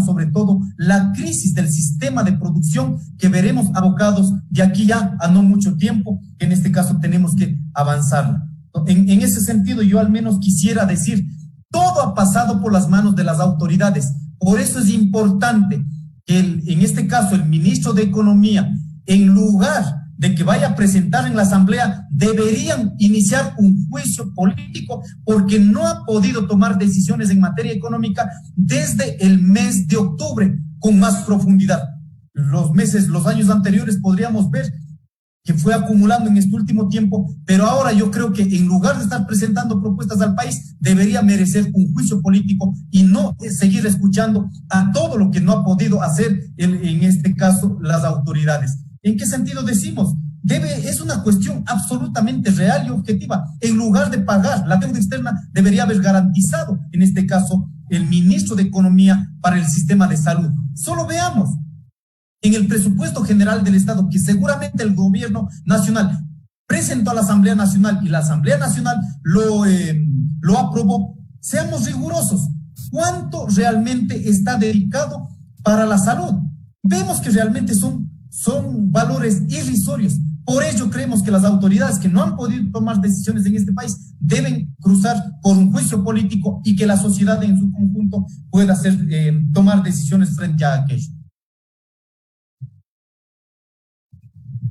sobre todo la crisis del sistema de producción que veremos abocados de aquí ya a no mucho tiempo, que en este caso tenemos que avanzar. En ese sentido, yo al menos quisiera decir, todo ha pasado por las manos de las autoridades. Por eso es importante que en este caso el ministro de Economía, en lugar de que vaya a presentar en la Asamblea, deberían iniciar un juicio político porque no ha podido tomar decisiones en materia económica desde el mes de octubre con más profundidad. Los años anteriores podríamos ver que fue acumulando en este último tiempo, pero ahora yo creo que en lugar de estar presentando propuestas al país, debería merecer un juicio político y no seguir escuchando a todo lo que no ha podido hacer en este caso las autoridades. ¿En qué sentido decimos? Es una cuestión absolutamente real y objetiva. En lugar de pagar la deuda externa, debería haber garantizado, en este caso, el ministro de Economía para el sistema de salud. Solo veamos, en el presupuesto general del Estado, que seguramente el gobierno nacional presentó a la Asamblea Nacional y la Asamblea Nacional lo aprobó, seamos rigurosos. ¿Cuánto realmente está dedicado para la salud? Vemos que realmente son valores irrisorios. Por ello creemos que las autoridades que no han podido tomar decisiones en este país deben cruzar por un juicio político y que la sociedad en su conjunto pueda tomar decisiones frente a aquello.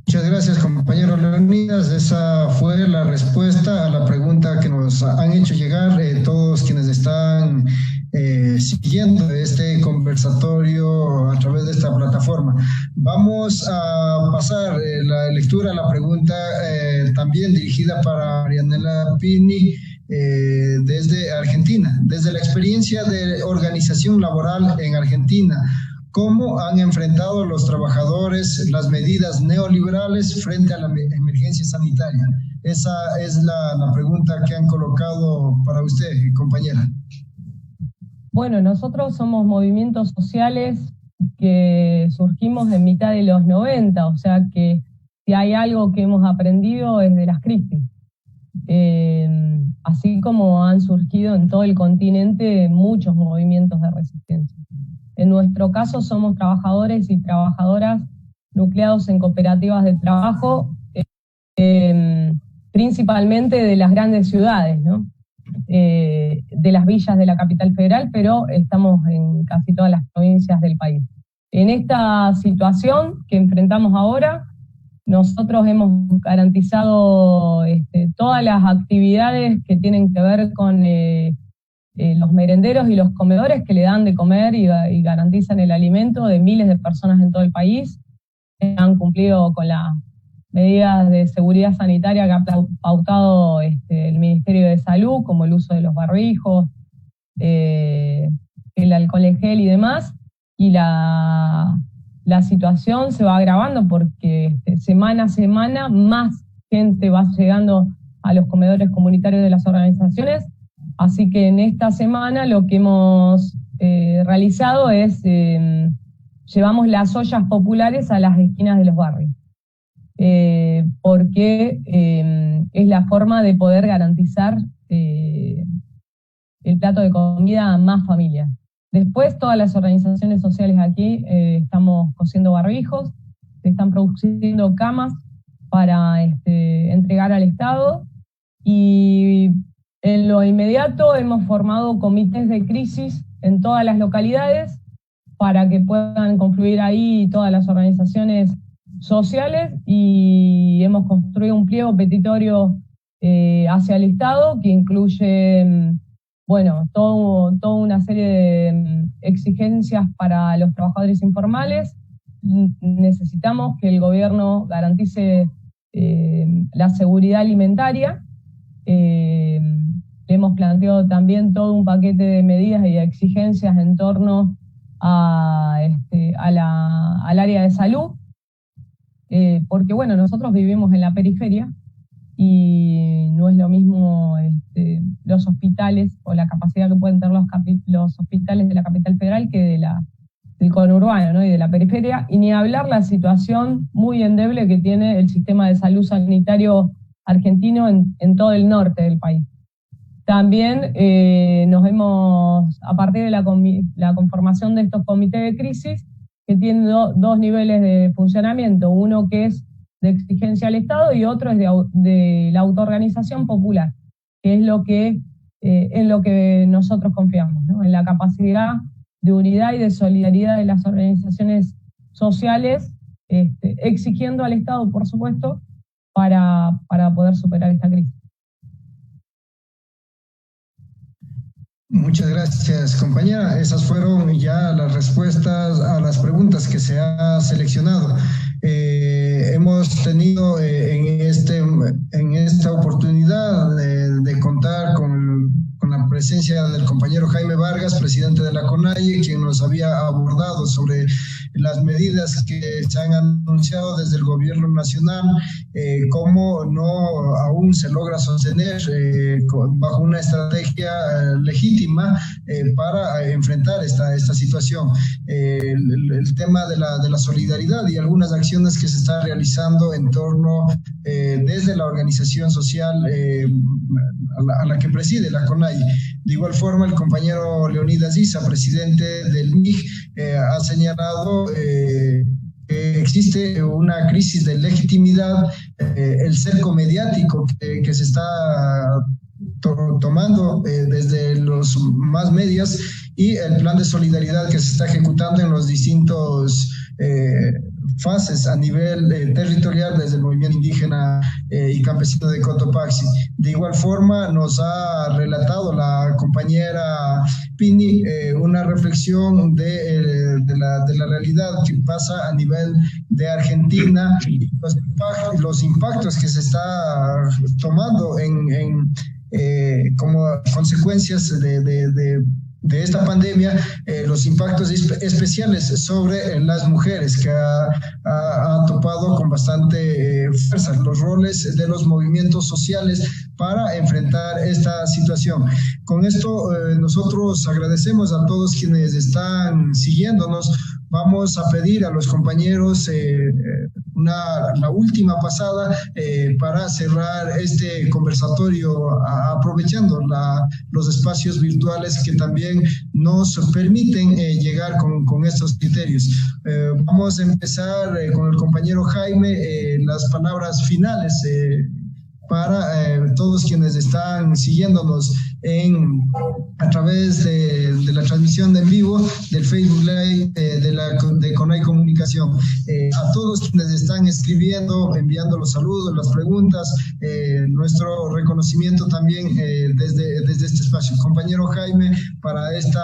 Muchas gracias, compañero Leonidas. Esa fue la respuesta a la pregunta que nos han hecho llegar todos quienes están siguiendo este conversatorio a través de esta plataforma. Vamos a pasar la lectura a la pregunta también dirigida para Marianela Pini desde Argentina, desde la experiencia de organización laboral en Argentina. ¿Cómo han enfrentado los trabajadores las medidas neoliberales frente a la emergencia sanitaria? Esa es la pregunta que han colocado para usted, compañera. Bueno, nosotros somos movimientos sociales que surgimos en mitad de los 90, o sea que si hay algo que hemos aprendido es de las crisis. Así como han surgido en todo el continente muchos movimientos de resistencia. En nuestro caso somos trabajadores y trabajadoras nucleados en cooperativas de trabajo, principalmente de las grandes ciudades, ¿no? De las villas de la capital federal, pero estamos en casi todas las provincias del país. En esta situación que enfrentamos ahora, nosotros hemos garantizado todas las actividades que tienen que ver con los merenderos y los comedores que le dan de comer y garantizan el alimento de miles de personas en todo el país. han cumplido con las medidas de seguridad sanitaria que ha pautado el Ministerio de Salud, como el uso de los barbijos, el alcohol en gel y demás, y la situación se va agravando porque semana a semana más gente va llegando a los comedores comunitarios de las organizaciones, así que en esta semana lo que hemos realizado es, llevamos las ollas populares a las esquinas de los barrios, porque es la forma de poder garantizar el plato de comida a más familias. Después, todas las organizaciones sociales aquí estamos cosiendo barbijos, se están produciendo camas para entregar al Estado, y en lo inmediato hemos formado comités de crisis en todas las localidades para que puedan confluir ahí todas las organizaciones sociales, y hemos construido un pliego petitorio hacia el Estado que incluye toda una serie de exigencias para los trabajadores informales. Necesitamos que el gobierno garantice la seguridad alimentaria. Hemos planteado también todo un paquete de medidas y de exigencias en torno al área de salud, porque nosotros vivimos en la periferia y no es lo mismo los hospitales o la capacidad que pueden tener los hospitales de la capital federal que del conurbano, ¿no? Y de la periferia, y ni hablar la situación muy endeble que tiene el sistema de salud sanitario argentino en todo el norte del país. También a partir de la conformación de estos comités de crisis, que tienen dos niveles de funcionamiento, uno que es de exigencia al Estado y otro es de la autoorganización popular, que es en lo que nosotros confiamos, ¿no? En la capacidad de unidad y de solidaridad de las organizaciones sociales, exigiendo al Estado, por supuesto, para poder superar esta crisis. Muchas gracias, compañera. Esas fueron ya las respuestas a las preguntas que se ha seleccionado. Hemos tenido en esta oportunidad de contar con la presencia del compañero Jaime Vargas, presidente de la CONAIE, quien nos había abordado sobre las medidas que se han anunciado desde el gobierno nacional, cómo no aún se logra sostener bajo una estrategia legítima para enfrentar esta situación. El tema de la solidaridad y algunas acciones que se están realizando en torno desde la organización social a la que preside la CONAIE. De igual forma, el compañero Leonidas Issa, presidente del MIG, ha señalado que existe una crisis de legitimidad, el cerco mediático que se está tomando desde los más medios, y el plan de solidaridad que se está ejecutando en los distintos fases a nivel territorial desde el movimiento indígena y campesino de Cotopaxi. De igual forma, nos ha relatado la compañera Pini una reflexión de la realidad que pasa a nivel de Argentina, y los impactos que se está tomando como consecuencias de esta pandemia, los impactos especiales sobre las mujeres, que ha topado con bastante fuerza los roles de los movimientos sociales para enfrentar esta situación. Con esto nosotros agradecemos a todos quienes están siguiéndonos. Vamos a pedir a los compañeros la última pasada para cerrar este conversatorio, aprovechando los espacios virtuales que también nos permiten llegar con estos criterios. Vamos a empezar con el compañero Jaime, las palabras finales para todos quienes están siguiéndonos a través de la transmisión en vivo del Facebook Live de CONAIE Comunicación. A todos quienes están escribiendo, enviando los saludos, las preguntas, nuestro reconocimiento también desde este espacio. Compañero Jaime, para esta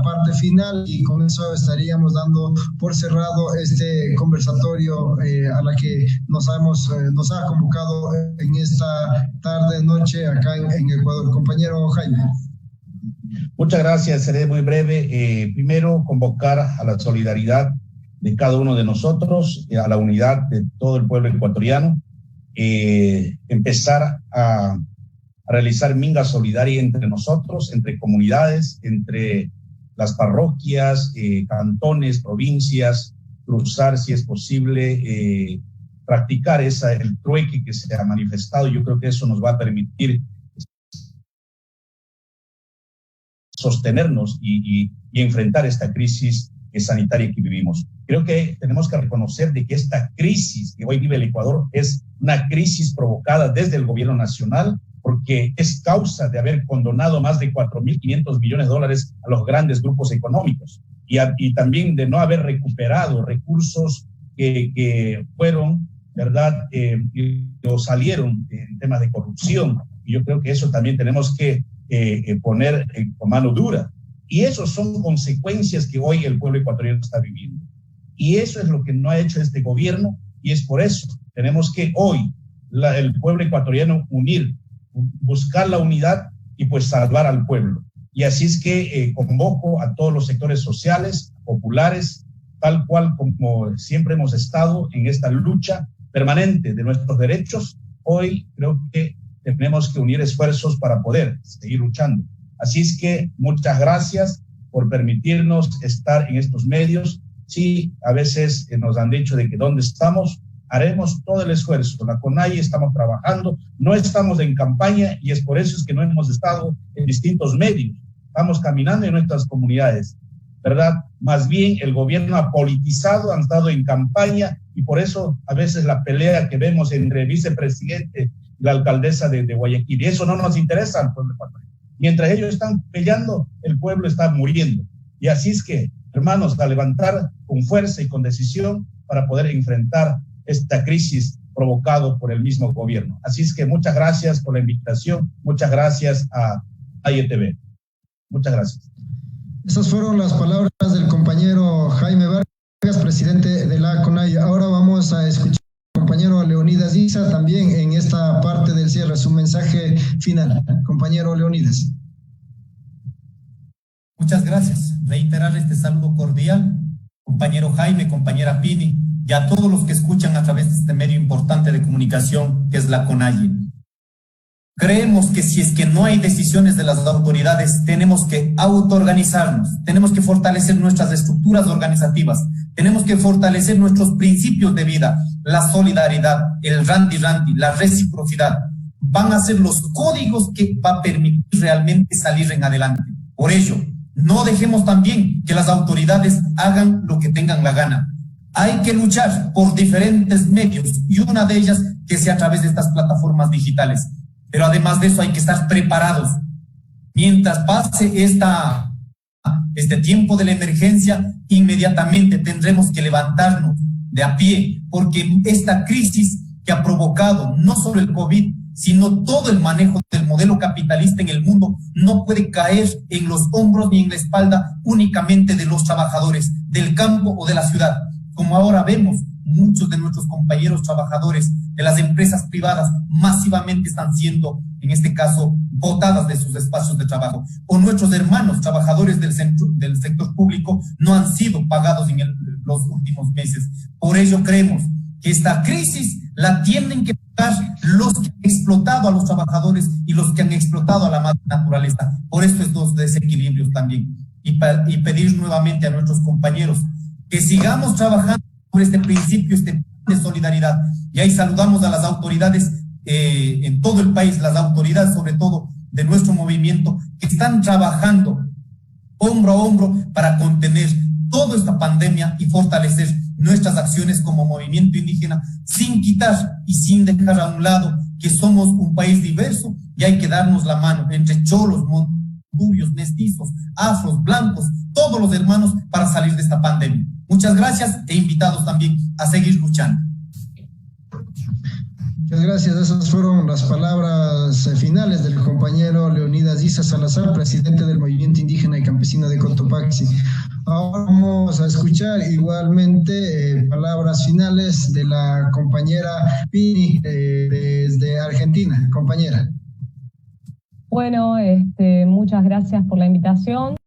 parte final, y con eso estaríamos dando por cerrado este conversatorio a la que nos ha convocado en esta tarde, noche, acá en Ecuador. Compañero Jaime. Muchas gracias, seré muy breve. Primero, convocar a la solidaridad de cada uno de nosotros, a la unidad de todo el pueblo ecuatoriano, empezar a realizar minga solidaria entre nosotros, entre comunidades, entre las parroquias, cantones, provincias, cruzar si es posible, practicar el trueque que se ha manifestado. Yo creo que eso nos va a permitir sostenernos y enfrentar esta crisis sanitaria que vivimos. Creo que tenemos que reconocer de que esta crisis que hoy vive el Ecuador es una crisis provocada desde el gobierno nacional, porque es causa de haber condonado más de 4.500 millones de dólares a los grandes grupos económicos y también de no haber recuperado recursos que fueron, ¿verdad?, o salieron en temas de corrupción. Y yo creo que eso también tenemos que poner con mano dura. Y esos son consecuencias que hoy el pueblo ecuatoriano está viviendo. Y eso es lo que no ha hecho este gobierno, y es por eso tenemos que hoy el pueblo ecuatoriano buscar la unidad y pues salvar al pueblo. Y así es que convoco a todos los sectores sociales, populares, tal cual como siempre hemos estado en esta lucha permanente de nuestros derechos. Hoy creo que tenemos que unir esfuerzos para poder seguir luchando. Así es que muchas gracias por permitirnos estar en estos medios. Sí, a veces nos han dicho de que dónde estamos, haremos todo el esfuerzo. La CONAIE estamos trabajando, no estamos en campaña y es por eso es que no hemos estado en distintos medios. Estamos caminando en nuestras comunidades, ¿verdad? Más bien el gobierno ha politizado, han estado en campaña y por eso a veces la pelea que vemos entre el vicepresidente y la alcaldesa de Guayaquil. Y eso no nos interesa al pueblo ecuatoriano. Mientras ellos están peleando, el pueblo está muriendo. Y así es que, hermanos, a levantar con fuerza y con decisión para poder enfrentar esta crisis provocada por el mismo gobierno. Así es que muchas gracias por la invitación, muchas gracias a AIETV. Muchas gracias. Esas fueron las palabras del compañero Jaime Vargas, presidente de la CONAIE. Ahora vamos a escuchar al compañero Leonidas Isa también en esta parte del cierre, su mensaje final. Compañero Leonidas. Muchas gracias. Reiterar este saludo cordial, compañero Jaime, compañera Pini, y a todos los que escuchan a través de este medio importante de comunicación que es la CONAIE. Creemos que si es que no hay decisiones de las autoridades, tenemos que autoorganizarnos, tenemos que fortalecer nuestras estructuras organizativas, tenemos que fortalecer nuestros principios de vida, la solidaridad, el randi-randi, la reciprocidad. Van a ser los códigos que va a permitir realmente salir en adelante. Por ello, no dejemos también que las autoridades hagan lo que tengan la gana. Hay que luchar por diferentes medios y una de ellas que sea a través de estas plataformas digitales. Pero además de eso hay que estar preparados. Mientras pase este tiempo de la emergencia, inmediatamente tendremos que levantarnos de a pie, porque esta crisis que ha provocado no solo el COVID, sino todo el manejo del modelo capitalista en el mundo, no puede caer en los hombros ni en la espalda únicamente de los trabajadores del campo o de la ciudad. Como ahora vemos, muchos de nuestros compañeros trabajadores de las empresas privadas masivamente están siendo, en este caso, botadas de sus espacios de trabajo. O nuestros hermanos trabajadores del sector público no han sido pagados en los últimos meses. Por ello creemos que esta crisis la tienen que pagar los que han explotado a los trabajadores y los que han explotado a la madre naturaleza. Por esto estos desequilibrios también. Y pedir nuevamente a nuestros compañeros que sigamos trabajando por este principio, este plan de solidaridad. Y ahí saludamos a las autoridades en todo el país, las autoridades sobre todo de nuestro movimiento, que están trabajando hombro a hombro para contener toda esta pandemia y fortalecer nuestras acciones como movimiento indígena, sin quitar y sin dejar a un lado que somos un país diverso y hay que darnos la mano entre cholos, montubios, mestizos, afros, blancos, todos los hermanos para salir de esta pandemia. Muchas gracias e invitados también a seguir luchando. Muchas gracias. Esas fueron las palabras finales del compañero Leonidas Issa Salazar, presidente del Movimiento Indígena y Campesino de Cotopaxi. Ahora vamos a escuchar igualmente palabras finales de la compañera Pini desde Argentina. Compañera. Bueno, muchas gracias por la invitación.